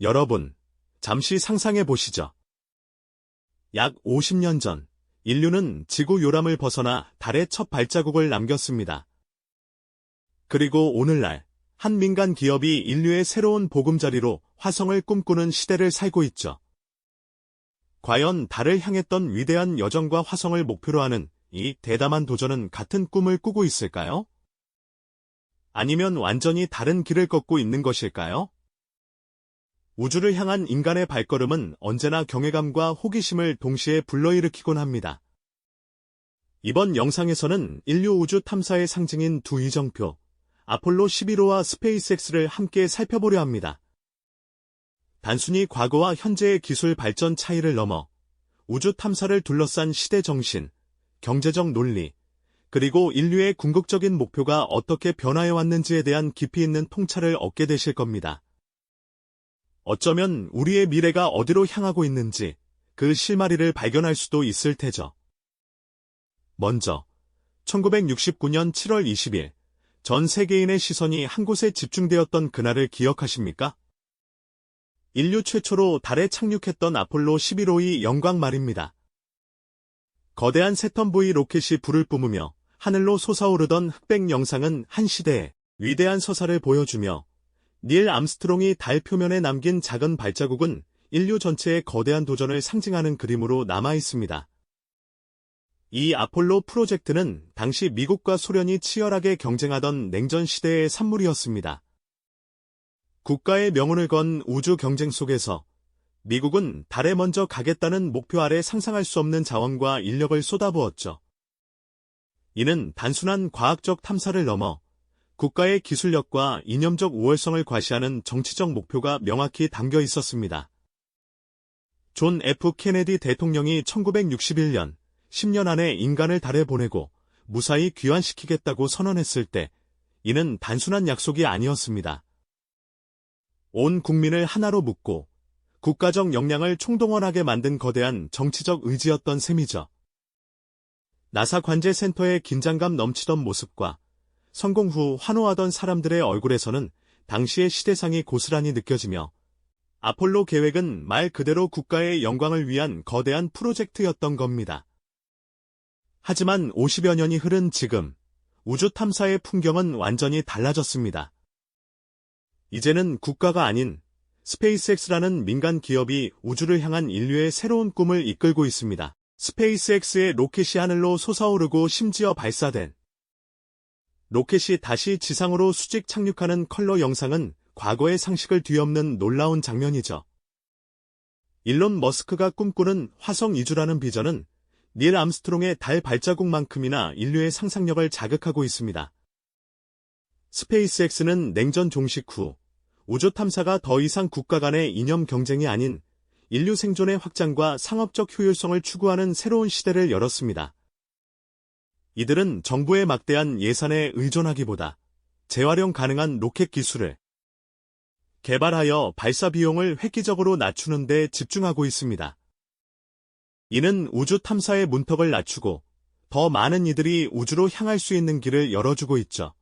여러분, 잠시 상상해 보시죠. 약 50년 전, 인류는 지구 요람을 벗어나 달에 첫 발자국을 남겼습니다. 그리고 오늘날, 한 민간 기업이 인류의 새로운 보금자리로 화성을 꿈꾸는 시대를 살고 있죠. 과연 달을 향했던 위대한 여정과 화성을 목표로 하는 이 대담한 도전은 같은 꿈을 꾸고 있을까요? 아니면 완전히 다른 길을 걷고 있는 것일까요? 우주를 향한 인간의 발걸음은 언제나 경외감과 호기심을 동시에 불러일으키곤 합니다. 이번 영상에서는 인류 우주 탐사의 상징인 두 이정표, 아폴로 11호와 스페이스X를 함께 살펴보려 합니다. 단순히 과거와 현재의 기술 발전 차이를 넘어 우주 탐사를 둘러싼 시대 정신, 경제적 논리, 그리고 인류의 궁극적인 목표가 어떻게 변화해왔는지에 대한 깊이 있는 통찰을 얻게 되실 겁니다. 어쩌면 우리의 미래가 어디로 향하고 있는지 그 실마리를 발견할 수도 있을 테죠. 먼저 1969년 7월 20일 전 세계인의 시선이 한 곳에 집중되었던 그날을 기억하십니까? 인류 최초로 달에 착륙했던 아폴로 11호의 영광 말입니다. 거대한 세턴 V 로켓이 불을 뿜으며 하늘로 솟아오르던 흑백 영상은 한 시대의 위대한 서사를 보여주며 닐 암스트롱이 달 표면에 남긴 작은 발자국은 인류 전체의 거대한 도전을 상징하는 그림으로 남아있습니다. 이 아폴로 프로젝트는 당시 미국과 소련이 치열하게 경쟁하던 냉전 시대의 산물이었습니다. 국가의 명운을 건 우주 경쟁 속에서 미국은 달에 먼저 가겠다는 목표 아래 상상할 수 없는 자원과 인력을 쏟아부었죠. 이는 단순한 과학적 탐사를 넘어 국가의 기술력과 이념적 우월성을 과시하는 정치적 목표가 명확히 담겨 있었습니다. 존 F. 케네디 대통령이 1961년 10년 안에 인간을 달에 보내고 무사히 귀환시키겠다고 선언했을 때 이는 단순한 약속이 아니었습니다. 온 국민을 하나로 묶고 국가적 역량을 총동원하게 만든 거대한 정치적 의지였던 셈이죠. 나사 관제센터의 긴장감 넘치던 모습과 성공 후 환호하던 사람들의 얼굴에서는 당시의 시대상이 고스란히 느껴지며 아폴로 계획은 말 그대로 국가의 영광을 위한 거대한 프로젝트였던 겁니다. 하지만 50여 년이 흐른 지금 우주 탐사의 풍경은 완전히 달라졌습니다. 이제는 국가가 아닌 스페이스X라는 민간 기업이 우주를 향한 인류의 새로운 꿈을 이끌고 있습니다. 스페이스X의 로켓이 하늘로 솟아오르고 심지어 발사된 로켓이 다시 지상으로 수직 착륙하는 컬러 영상은 과거의 상식을 뒤엎는 놀라운 장면이죠. 일론 머스크가 꿈꾸는 화성 이주라는 비전은 닐 암스트롱의 달 발자국만큼이나 인류의 상상력을 자극하고 있습니다. 스페이스X는 냉전 종식 후 우주 탐사가 더 이상 국가 간의 이념 경쟁이 아닌 인류 생존의 확장과 상업적 효율성을 추구하는 새로운 시대를 열었습니다. 이들은 정부의 막대한 예산에 의존하기보다 재활용 가능한 로켓 기술을 개발하여 발사 비용을 획기적으로 낮추는 데 집중하고 있습니다. 이는 우주 탐사의 문턱을 낮추고 더 많은 이들이 우주로 향할 수 있는 길을 열어주고 있죠.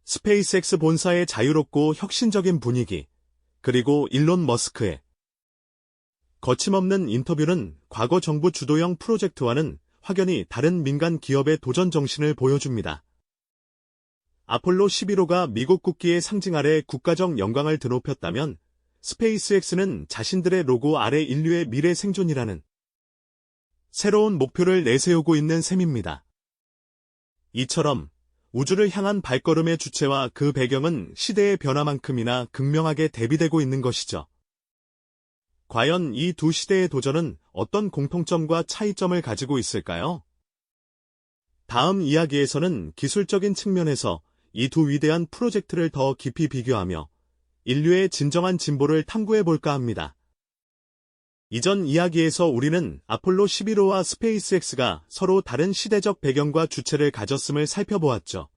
스페이스X 본사의 자유롭고 혁신적인 분위기, 그리고 일론 머스크의 거침없는 인터뷰는 과거 정부 주도형 프로젝트와는 확연히 다른 민간 기업의 도전 정신을 보여줍니다. 아폴로 11호가 미국 국기의 상징 아래 국가적 영광을 드높였다면 스페이스X는 자신들의 로고 아래 인류의 미래 생존이라는 새로운 목표를 내세우고 있는 셈입니다. 이처럼 우주를 향한 발걸음의 주체와 그 배경은 시대의 변화만큼이나 극명하게 대비되고 있는 것이죠. 과연 이 두 시대의 도전은 어떤 공통점과 차이점을 가지고 있을까요? 다음 이야기에서는 기술적인 측면에서 이 두 위대한 프로젝트를 더 깊이 비교하며 인류의 진정한 진보를 탐구해볼까 합니다. 이전 이야기에서 우리는 아폴로 11호와 스페이스X가 서로 다른 시대적 배경과 주체를 가졌음을 살펴보았죠.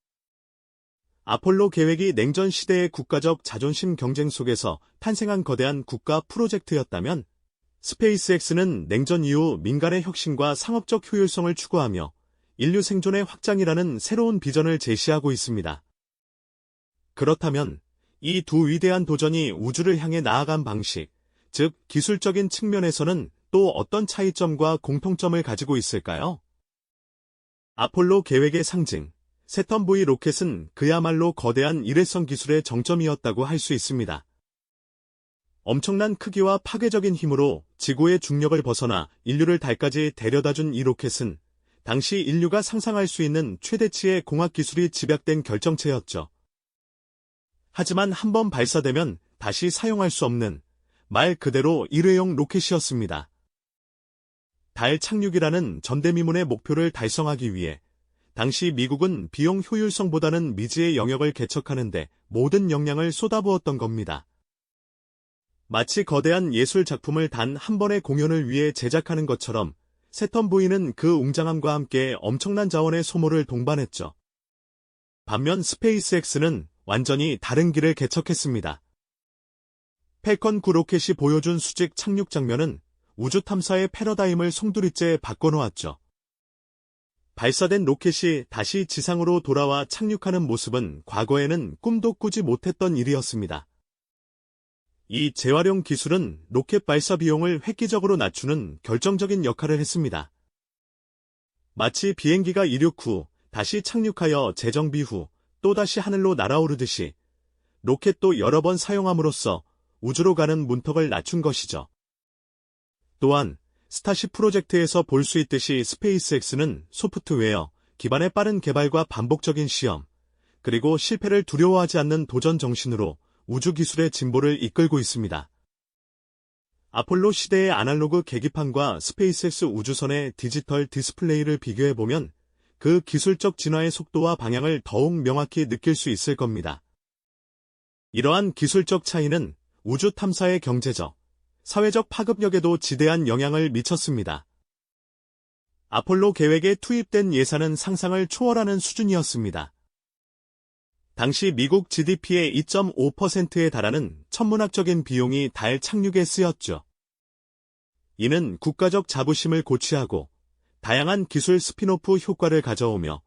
아폴로 계획이 냉전 시대의 국가적 자존심 경쟁 속에서 탄생한 거대한 국가 프로젝트였다면 스페이스X는 냉전 이후 민간의 혁신과 상업적 효율성을 추구하며 인류 생존의 확장이라는 새로운 비전을 제시하고 있습니다. 그렇다면 이 두 위대한 도전이 우주를 향해 나아간 방식, 즉 기술적인 측면에서는 또 어떤 차이점과 공통점을 가지고 있을까요? 아폴로 계획의 상징, 세턴 V 로켓은 그야말로 거대한 일회성 기술의 정점이었다고 할 수 있습니다. 엄청난 크기와 파괴적인 힘으로 지구의 중력을 벗어나 인류를 달까지 데려다준 이 로켓은 당시 인류가 상상할 수 있는 최대치의 공학 기술이 집약된 결정체였죠. 하지만 한번 발사되면 다시 사용할 수 없는 말 그대로 일회용 로켓이었습니다. 달 착륙이라는 전대미문의 목표를 달성하기 위해 당시 미국은 비용 효율성보다는 미지의 영역을 개척하는데 모든 역량을 쏟아부었던 겁니다. 마치 거대한 예술 작품을 단 한 번의 공연을 위해 제작하는 것처럼 세턴 V는 그 웅장함과 함께 엄청난 자원의 소모를 동반했죠. 반면 스페이스X는 완전히 다른 길을 개척했습니다. 팰컨 9 로켓이 보여준 수직 착륙 장면은 우주 탐사의 패러다임을 송두리째 바꿔놓았죠. 발사된 로켓이 다시 지상으로 돌아와 착륙하는 모습은 과거에는 꿈도 꾸지 못했던 일이었습니다. 이 재활용 기술은 로켓 발사 비용을 획기적으로 낮추는 결정적인 역할을 했습니다. 마치 비행기가 이륙 후 다시 착륙하여 재정비 후 또다시 하늘로 날아오르듯이 로켓도 여러 번 사용함으로써 우주로 가는 문턱을 낮춘 것이죠. 또한 스타쉽 프로젝트에서 볼 수 있듯이 스페이스X는 소프트웨어 기반의 빠른 개발과 반복적인 시험, 그리고 실패를 두려워하지 않는 도전 정신으로 우주 기술의 진보를 이끌고 있습니다. 아폴로 시대의 아날로그 계기판과 스페이스X 우주선의 디지털 디스플레이를 비교해보면 그 기술적 진화의 속도와 방향을 더욱 명확히 느낄 수 있을 겁니다. 이러한 기술적 차이는 우주 탐사의 경제적, 사회적 파급력에도 지대한 영향을 미쳤습니다. 아폴로 계획에 투입된 예산은 상상을 초월하는 수준이었습니다. 당시 미국 GDP의 2.5%에 달하는 천문학적인 비용이 달 착륙에 쓰였죠. 이는 국가적 자부심을 고취하고 다양한 기술 스핀오프 효과를 가져오며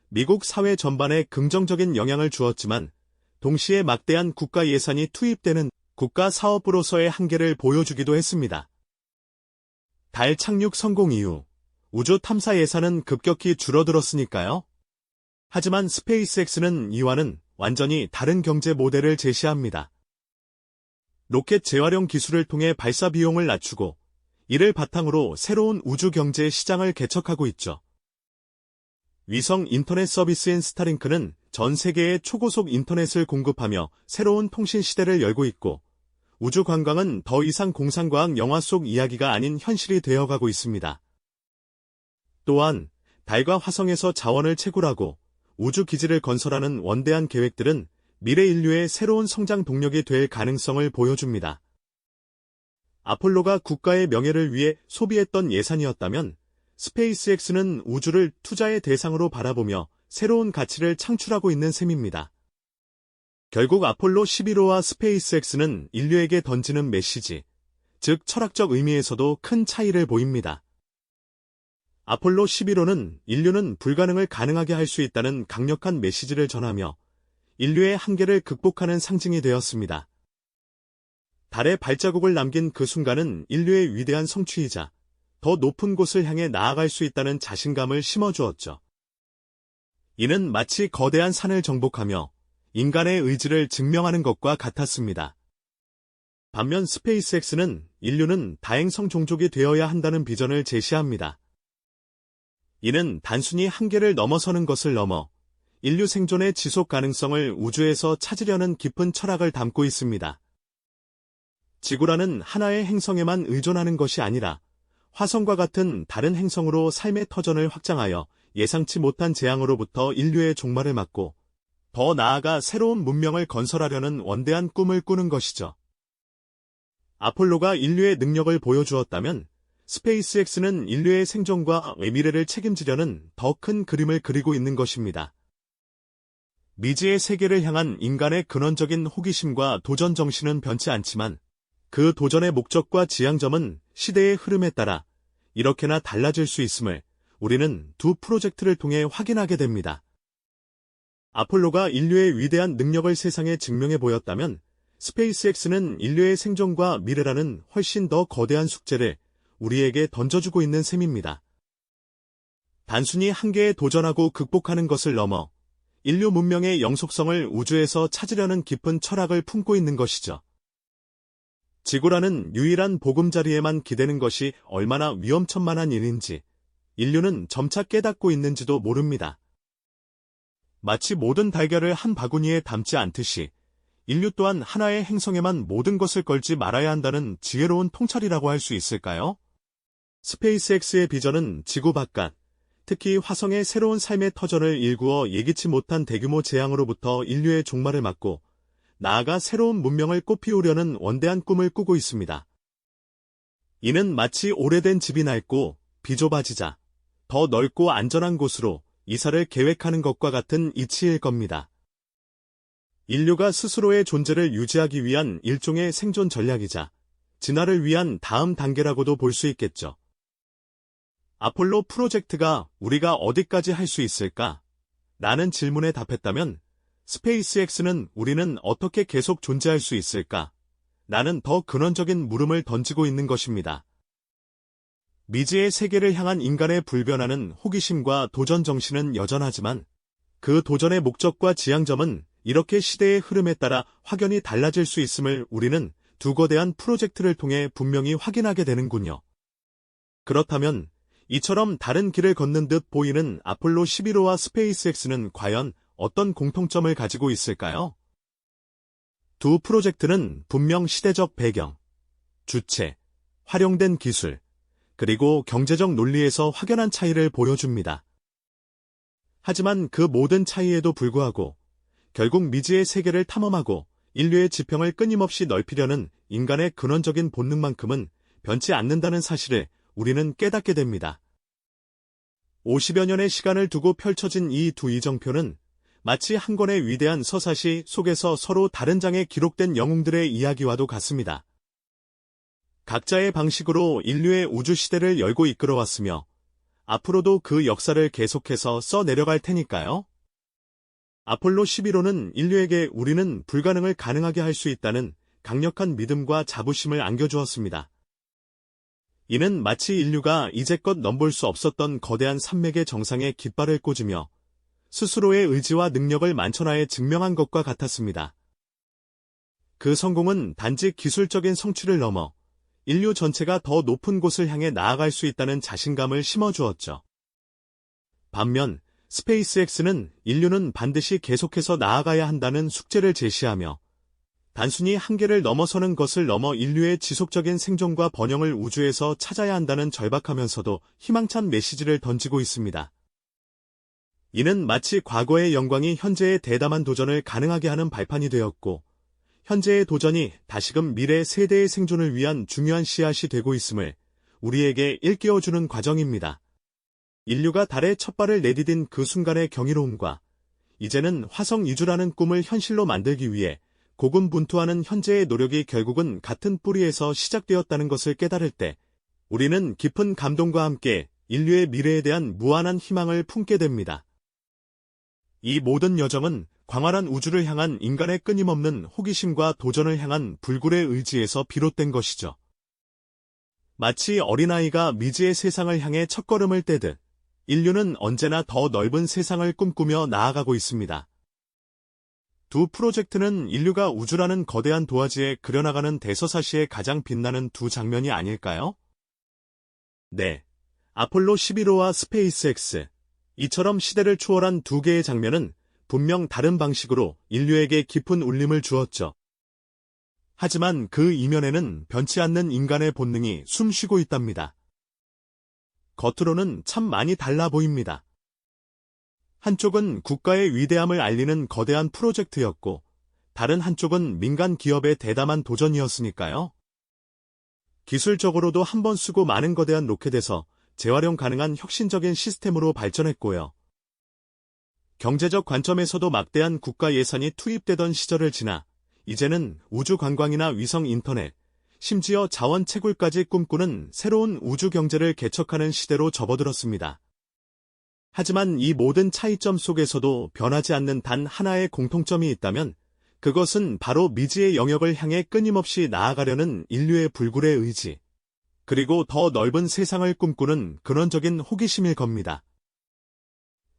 미국 사회 전반에 긍정적인 영향을 주었지만 동시에 막대한 국가 예산이 투입되는 국가 사업으로서의 한계를 보여주기도 했습니다. 달 착륙 성공 이후 우주 탐사 예산은 급격히 줄어들었으니까요. 하지만 스페이스X는 이와는 완전히 다른 경제 모델을 제시합니다. 로켓 재활용 기술을 통해 발사 비용을 낮추고 이를 바탕으로 새로운 우주 경제 시장을 개척하고 있죠. 위성 인터넷 서비스인 스타링크는 전 세계에 초고속 인터넷을 공급하며 새로운 통신 시대를 열고 있고 우주 관광은 더 이상 공상과학 영화 속 이야기가 아닌 현실이 되어가고 있습니다. 또한 달과 화성에서 자원을 채굴하고 우주 기지를 건설하는 원대한 계획들은 미래 인류의 새로운 성장 동력이 될 가능성을 보여줍니다. 아폴로가 국가의 명예를 위해 소비했던 예산이었다면 스페이스X는 우주를 투자의 대상으로 바라보며 새로운 가치를 창출하고 있는 셈입니다. 결국 아폴로 11호와 스페이스X는 인류에게 던지는 메시지, 즉 철학적 의미에서도 큰 차이를 보입니다. 아폴로 11호는 인류는 불가능을 가능하게 할 수 있다는 강력한 메시지를 전하며 인류의 한계를 극복하는 상징이 되었습니다. 달에 발자국을 남긴 그 순간은 인류의 위대한 성취이자 더 높은 곳을 향해 나아갈 수 있다는 자신감을 심어주었죠. 이는 마치 거대한 산을 정복하며 인간의 의지를 증명하는 것과 같았습니다. 반면 스페이스X는 인류는 다행성 종족이 되어야 한다는 비전을 제시합니다. 이는 단순히 한계를 넘어서는 것을 넘어 인류 생존의 지속 가능성을 우주에서 찾으려는 깊은 철학을 담고 있습니다. 지구라는 하나의 행성에만 의존하는 것이 아니라 화성과 같은 다른 행성으로 삶의 터전을 확장하여 예상치 못한 재앙으로부터 인류의 종말을 막고 더 나아가 새로운 문명을 건설하려는 원대한 꿈을 꾸는 것이죠. 아폴로가 인류의 능력을 보여주었다면 스페이스X는 인류의 생존과 미래를 책임지려는 더 큰 그림을 그리고 있는 것입니다. 미지의 세계를 향한 인간의 근원적인 호기심과 도전 정신은 변치 않지만 그 도전의 목적과 지향점은 시대의 흐름에 따라 이렇게나 달라질 수 있음을 우리는 두 프로젝트를 통해 확인하게 됩니다. 아폴로가 인류의 위대한 능력을 세상에 증명해 보였다면 스페이스X는 인류의 생존과 미래라는 훨씬 더 거대한 숙제를 우리에게 던져주고 있는 셈입니다. 단순히 한계에 도전하고 극복하는 것을 넘어 인류 문명의 영속성을 우주에서 찾으려는 깊은 철학을 품고 있는 것이죠. 지구라는 유일한 보금자리에만 기대는 것이 얼마나 위험천만한 일인지 인류는 점차 깨닫고 있는지도 모릅니다. 마치 모든 달걀을 한 바구니에 담지 않듯이 인류 또한 하나의 행성에만 모든 것을 걸지 말아야 한다는 지혜로운 통찰이라고 할 수 있을까요? 스페이스X의 비전은 지구 바깥, 특히 화성의 새로운 삶의 터전을 일구어 예기치 못한 대규모 재앙으로부터 인류의 종말을 막고 나아가 새로운 문명을 꽃피우려는 원대한 꿈을 꾸고 있습니다. 이는 마치 오래된 집이 낡고 비좁아지자 더 넓고 안전한 곳으로 이사를 계획하는 것과 같은 이치일 겁니다. 인류가 스스로의 존재를 유지하기 위한 일종의 생존 전략이자 진화를 위한 다음 단계라고도 볼 수 있겠죠. 아폴로 프로젝트가 우리가 어디까지 할 수 있을까? 라는 질문에 답했다면 스페이스X는 우리는 어떻게 계속 존재할 수 있을까? 라는 더 근원적인 물음을 던지고 있는 것입니다. 미지의 세계를 향한 인간의 불변하는 호기심과 도전 정신은 여전하지만 그 도전의 목적과 지향점은 이렇게 시대의 흐름에 따라 확연히 달라질 수 있음을 우리는 두 거대한 프로젝트를 통해 분명히 확인하게 되는군요. 그렇다면 이처럼 다른 길을 걷는 듯 보이는 아폴로 11호와 스페이스X는 과연 어떤 공통점을 가지고 있을까요? 두 프로젝트는 분명 시대적 배경, 주체, 활용된 기술, 그리고 경제적 논리에서 확연한 차이를 보여줍니다. 하지만 그 모든 차이에도 불구하고 결국 미지의 세계를 탐험하고 인류의 지평을 끊임없이 넓히려는 인간의 근원적인 본능만큼은 변치 않는다는 사실을 우리는 깨닫게 됩니다. 50여 년의 시간을 두고 펼쳐진 이 두 이정표는 마치 한 권의 위대한 서사시 속에서 서로 다른 장에 기록된 영웅들의 이야기와도 같습니다. 각자의 방식으로 인류의 우주시대를 열고 이끌어왔으며 앞으로도 그 역사를 계속해서 써내려갈 테니까요. 아폴로 11호는 인류에게 우리는 불가능을 가능하게 할 수 있다는 강력한 믿음과 자부심을 안겨주었습니다. 이는 마치 인류가 이제껏 넘볼 수 없었던 거대한 산맥의 정상에 깃발을 꽂으며 스스로의 의지와 능력을 만천하에 증명한 것과 같았습니다. 그 성공은 단지 기술적인 성취를 넘어 인류 전체가 더 높은 곳을 향해 나아갈 수 있다는 자신감을 심어주었죠. 반면 스페이스X는 인류는 반드시 계속해서 나아가야 한다는 숙제를 제시하며 단순히 한계를 넘어서는 것을 넘어 인류의 지속적인 생존과 번영을 우주에서 찾아야 한다는 절박하면서도 희망찬 메시지를 던지고 있습니다. 이는 마치 과거의 영광이 현재의 대담한 도전을 가능하게 하는 발판이 되었고 현재의 도전이 다시금 미래 세대의 생존을 위한 중요한 씨앗이 되고 있음을 우리에게 일깨워주는 과정입니다. 인류가 달에 첫 발을 내디딘 그 순간의 경이로움과 이제는 화성 이주라는 꿈을 현실로 만들기 위해 고군분투하는 현재의 노력이 결국은 같은 뿌리에서 시작되었다는 것을 깨달을 때 우리는 깊은 감동과 함께 인류의 미래에 대한 무한한 희망을 품게 됩니다. 이 모든 여정은 광활한 우주를 향한 인간의 끊임없는 호기심과 도전을 향한 불굴의 의지에서 비롯된 것이죠. 마치 어린아이가 미지의 세상을 향해 첫걸음을 떼듯 인류는 언제나 더 넓은 세상을 꿈꾸며 나아가고 있습니다. 두 프로젝트는 인류가 우주라는 거대한 도화지에 그려나가는 대서사시의 가장 빛나는 두 장면이 아닐까요? 네. 아폴로 11호와 스페이스X. 이처럼 시대를 초월한 두 개의 장면은 분명 다른 방식으로 인류에게 깊은 울림을 주었죠. 하지만 그 이면에는 변치 않는 인간의 본능이 숨쉬고 있답니다. 겉으로는 참 많이 달라 보입니다. 한쪽은 국가의 위대함을 알리는 거대한 프로젝트였고 다른 한쪽은 민간 기업의 대담한 도전이었으니까요. 기술적으로도 한 번 쓰고 많은 거대한 로켓에서 재활용 가능한 혁신적인 시스템으로 발전했고요. 경제적 관점에서도 막대한 국가 예산이 투입되던 시절을 지나 이제는 우주 관광이나 위성 인터넷, 심지어 자원 채굴까지 꿈꾸는 새로운 우주 경제를 개척하는 시대로 접어들었습니다. 하지만 이 모든 차이점 속에서도 변하지 않는 단 하나의 공통점이 있다면 그것은 바로 미지의 영역을 향해 끊임없이 나아가려는 인류의 불굴의 의지, 그리고 더 넓은 세상을 꿈꾸는 근원적인 호기심일 겁니다.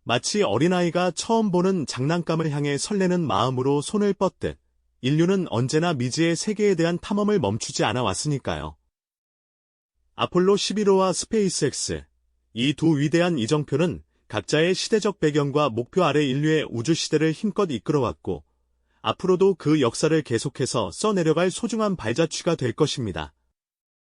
마치 어린아이가 처음 보는 장난감을 향해 설레는 마음으로 손을 뻗듯 인류는 언제나 미지의 세계에 대한 탐험을 멈추지 않아 왔으니까요. 아폴로 11호와 스페이스X, 이 두 위대한 이정표는 각자의 시대적 배경과 목표 아래 인류의 우주시대를 힘껏 이끌어왔고 앞으로도 그 역사를 계속해서 써내려갈 소중한 발자취가 될 것입니다.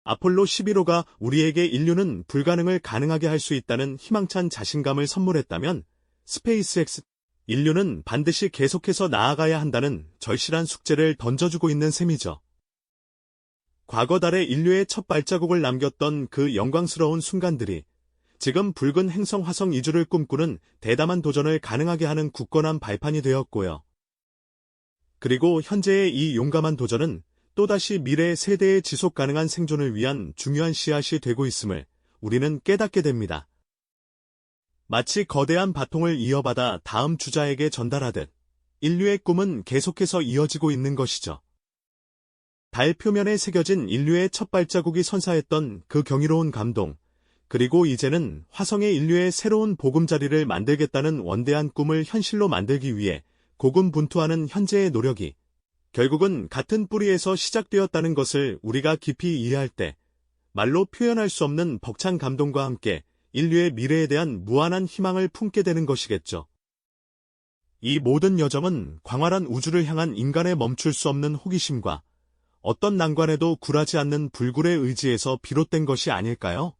아폴로 11호가 우리에게 인류는 불가능을 가능하게 할 수 있다는 희망찬 자신감을 선물했다면 스페이스X, 인류는 반드시 계속해서 나아가야 한다는 절실한 숙제를 던져주고 있는 셈이죠. 과거 달에 인류의 첫 발자국을 남겼던 그 영광스러운 순간들이 지금 붉은 행성 화성 이주를 꿈꾸는 대담한 도전을 가능하게 하는 굳건한 발판이 되었고요. 그리고 현재의 이 용감한 도전은 또다시 미래 세대의 지속 가능한 생존을 위한 중요한 씨앗이 되고 있음을 우리는 깨닫게 됩니다. 마치 거대한 바통을 이어받아 다음 주자에게 전달하듯 인류의 꿈은 계속해서 이어지고 있는 것이죠. 달 표면에 새겨진 인류의 첫 발자국이 선사했던 그 경이로운 감동, 그리고 이제는 화성의 인류의 새로운 보금자리를 만들겠다는 원대한 꿈을 현실로 만들기 위해 고군분투하는 현재의 노력이 결국은 같은 뿌리에서 시작되었다는 것을 우리가 깊이 이해할 때 말로 표현할 수 없는 벅찬 감동과 함께 인류의 미래에 대한 무한한 희망을 품게 되는 것이겠죠. 이 모든 여정은 광활한 우주를 향한 인간의 멈출 수 없는 호기심과 어떤 난관에도 굴하지 않는 불굴의 의지에서 비롯된 것이 아닐까요?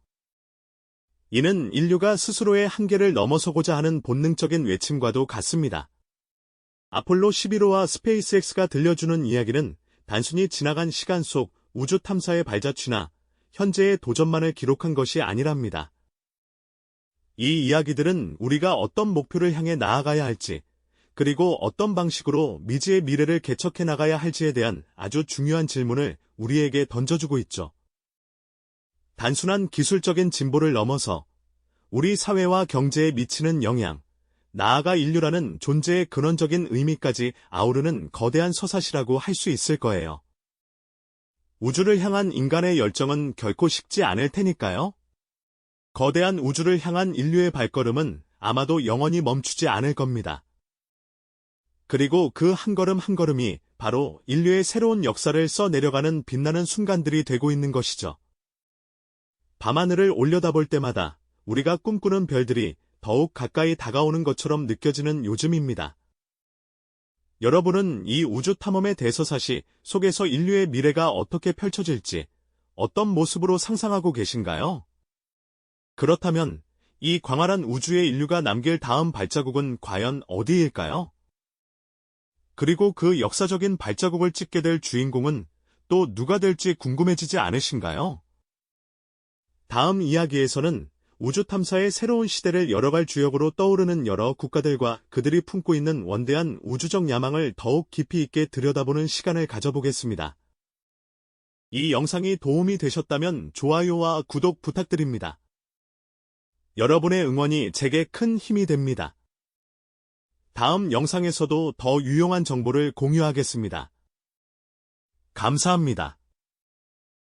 이는 인류가 스스로의 한계를 넘어서고자 하는 본능적인 외침과도 같습니다. 아폴로 11호와 스페이스X가 들려주는 이야기는 단순히 지나간 시간 속 우주 탐사의 발자취나 현재의 도전만을 기록한 것이 아니랍니다. 이 이야기들은 우리가 어떤 목표를 향해 나아가야 할지, 그리고 어떤 방식으로 미지의 미래를 개척해 나가야 할지에 대한 아주 중요한 질문을 우리에게 던져주고 있죠. 단순한 기술적인 진보를 넘어서 우리 사회와 경제에 미치는 영향, 나아가 인류라는 존재의 근원적인 의미까지 아우르는 거대한 서사시라고 할 수 있을 거예요. 우주를 향한 인간의 열정은 결코 식지 않을 테니까요. 거대한 우주를 향한 인류의 발걸음은 아마도 영원히 멈추지 않을 겁니다. 그리고 그 한 걸음 한 걸음이 바로 인류의 새로운 역사를 써내려가는 빛나는 순간들이 되고 있는 것이죠. 밤하늘을 올려다볼 때마다 우리가 꿈꾸는 별들이 더욱 가까이 다가오는 것처럼 느껴지는 요즘입니다. 여러분은 이 우주 탐험의 대서사시 속에서 인류의 미래가 어떻게 펼쳐질지 어떤 모습으로 상상하고 계신가요? 그렇다면 이 광활한 우주의 인류가 남길 다음 발자국은 과연 어디일까요? 그리고 그 역사적인 발자국을 찍게 될 주인공은 또 누가 될지 궁금해지지 않으신가요? 다음 이야기에서는 우주 탐사의 새로운 시대를 열어갈 주역으로 떠오르는 여러 국가들과 그들이 품고 있는 원대한 우주적 야망을 더욱 깊이 있게 들여다보는 시간을 가져보겠습니다. 이 영상이 도움이 되셨다면 좋아요와 구독 부탁드립니다. 여러분의 응원이 제게 큰 힘이 됩니다. 다음 영상에서도 더 유용한 정보를 공유하겠습니다. 감사합니다.